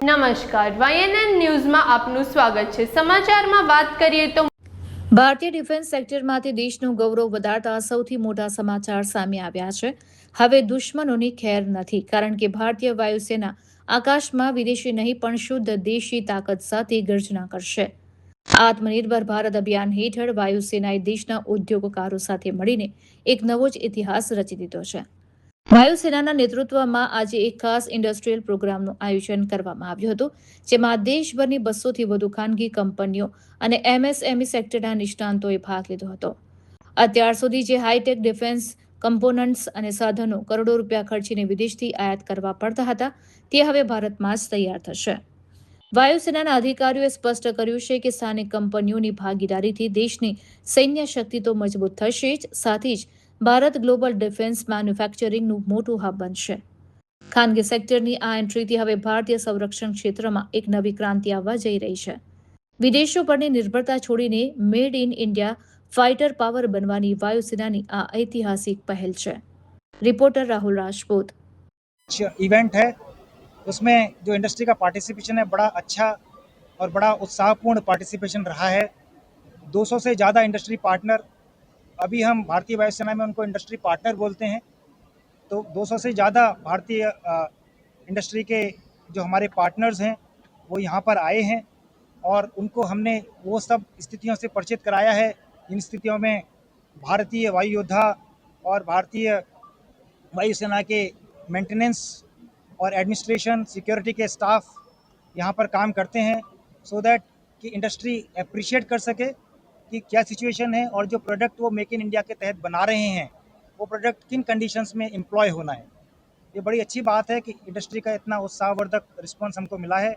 નમસ્કાર, YNN ન્યૂઝમાં આપનું સ્વાગત છે। સમાચારમાં વાત કરીએ તો ભારતીય ડિફેન્સ સેક્ટરમાંથી દેશનું ગૌરવ વધારતા સૌથી મોટા સમાચાર સામે આવ્યા છે। હવે દુશ્મનોની ખેર નથી, કારણ કે ભારતીય વાયુસેના આકાશમાં વિદેશી નહીં પણ શુદ્ધ દેશી તાકાત સાથે ગર્જના કરશે। આત્મનિર્ભર ભારત અભિયાન હેઠળ વાયુસેનાએ દેશના ઉદ્યોગકારો સાથે મળીને એક નવો જ ઇતિહાસ રચી દીધો છે। વાયુસેનાના નેતૃત્વમાં આજે એક ખાસ ઇન્ડસ્ટ્રીયલ પ્રોગ્રામનું આયોજન કરવામાં આવ્યું હતું, જેમાં દેશભરની 200થી વધુ ખાનગી કંપનીઓ અને MSME સેક્ટરના નિષ્ણાંતોએ ભાગ લીધો હતો। અત્યાર સુધી જે હાઈટેક ડિફેન્સ કમ્પોનન્ટ્સ અને સાધનો કરોડો રૂપિયા ખર્ચીને વિદેશથી આયાત કરવા પડતા હતા, તે હવે ભારતમાં જ તૈયાર થશે। વાયુસેનાના અધિકારીઓએ સ્પષ્ટ કર્યું છે કે સ્થાનિક કંપનીઓની ભાગીદારીથી દેશની સૈન્ય શક્તિ તો મજબૂત થશે જ, સાથે જ ભારત ગ્લોબલ ડિફેન્સ મેન્યુફેક્ચરિંગનું મોટું હબ બનશે। ખાનગી સેક્ટરની આ એન્ટ્રીથી હવે ભારતીય સંરક્ષણ ક્ષેત્રમાં એક નવી ક્રાંતિ આવવા જઈ રહી છે। વિદેશો પરની નિર્ભરતા છોડીને made in India fighter power બનવાની વાયુસેનાની આ ઐતિહાસિક પહેલ છે। रिपोर्टर राहुल राजपूत। इवेंट है, उसमें जो इंडस्ट्री का पार्टिसिपेशन है बड़ा अच्छा और बड़ा उत्साहपूर्ण पार्टिसिपेशन रहा है। 200 से ज़्यादा इंडस्ट्री पार्टनर, अभी हम भारतीय वायुसेना में उनको इंडस्ट्री पार्टनर बोलते हैं, तो 200 से ज़्यादा भारतीय इंडस्ट्री के जो हमारे पार्टनर्स हैं वो यहाँ पर आए हैं और उनको हमने वो सब स्थितियों से परिचित कराया है जिन स्थितियों में भारतीय वायु योद्धा और भारतीय वायुसेना के मेंटेनेंस और एडमिनिस्ट्रेशन सिक्योरिटी के स्टाफ यहाँ पर काम करते हैं, सो दैट कि इंडस्ट्री अप्रिशिएट कर सके कि क्या सिचुएशन है और जो प्रोडक्ट वो मेक इन इंडिया के तहत बना रहे हैं वो प्रोडक्ट किन कंडीशंस में एम्प्लॉय होना है। ये बड़ी अच्छी बात है कि इंडस्ट्री का इतना उत्साहवर्धक रिस्पॉन्स हमको मिला है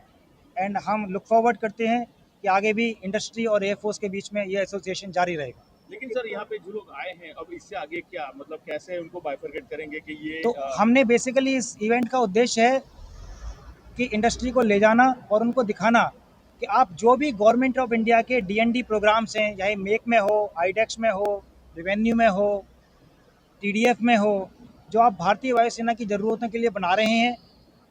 एंड हम लुक फॉरवर्ड करते हैं कि आगे भी इंडस्ट्री और एयरफोर्स के बीच में ये एसोसिएशन जारी रहेगा। लेकिन सर यहाँ पे जो लोग आए हैं अब इससे आगे क्या, मतलब कैसे उनको बाइफरकेट करेंगे कि ये तो हमने बेसिकली इस इवेंट का उद्देश्य है कि इंडस्ट्री को ले जाना और उनको दिखाना कि आप जो भी गवर्नमेंट ऑफ इंडिया के DND प्रोग्राम्स हैं, चाहे मेक में हो, आईडेक्स में हो, रेवेन्यू में हो, TDF में हो, जो आप भारतीय वायुसेना की ज़रूरतों के लिए बना रहे हैं,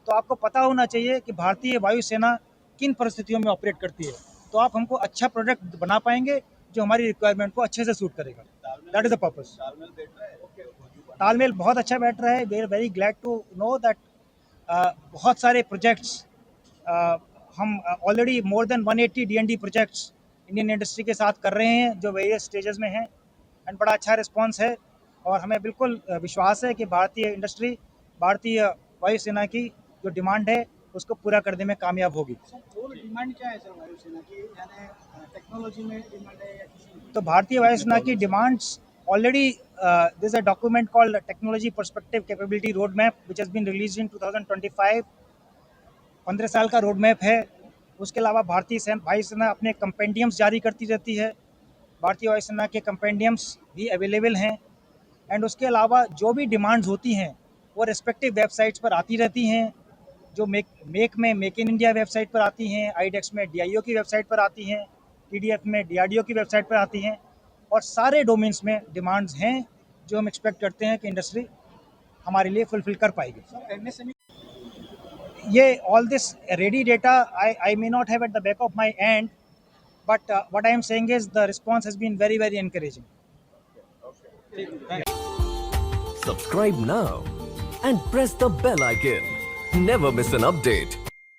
तो आपको पता होना चाहिए कि भारतीय वायुसेना किन परिस्थितियों में ऑपरेट करती है, तो आप हमको अच्छा प्रोडक्ट बना पाएंगे जो हमारी रिक्वायरमेंट को अच्छे से सूट करेगा। That is the purpose. तालमेल बहुत अच्छा बैठ रहा है। We are very glad to know that बहुत सारे प्रोजेक्ट्स हम already more than 180 DND projects Indian industry के साथ कर रहे हैं जो वेरियस स्टेजेस में हैं एंड बड़ा अच्छा रिस्पांस है और हमें बिल्कुल विश्वास है कि भारतीय इंडस्ट्री, भारतीय वायुसेना की जो डिमांड है उसको पूरा करने में कामयाब होगी। डिमांड क्या है सर वायुसेना की, यानी टेक्नोलॉजी में डिमांड है या किसी? तो भारतीय वायुसेना की demands already this is a document called technology perspective capability road map which has been released in 2025। 15 साल का रोड मैप है। उसके अलावा भारतीय वायुसेना अपने कंपेंडियम्स जारी करती रहती है। भारतीय वायुसेना के कंपेंडियम्स भी अवेलेबल हैं एंड उसके अलावा जो भी डिमांड्स होती हैं वो रिस्पेक्टिव वेबसाइट्स पर आती रहती हैं, जो मेक इन इंडिया वेबसाइट पर आती हैं, आईडेक्स में DIO की वेबसाइट पर आती हैं, TDF में DRDO की वेबसाइट पर आती हैं और सारे डोमेन्स में डिमांड्स हैं जो हम एक्सपेक्ट करते हैं कि इंडस्ट्री हमारे लिए फुलफिल कर पाएगी। ये all this ready data I may not have at the back of my hand, but what I am saying is the response has been very, very encouraging. Subscribe now and press the bell icon. Never miss an update.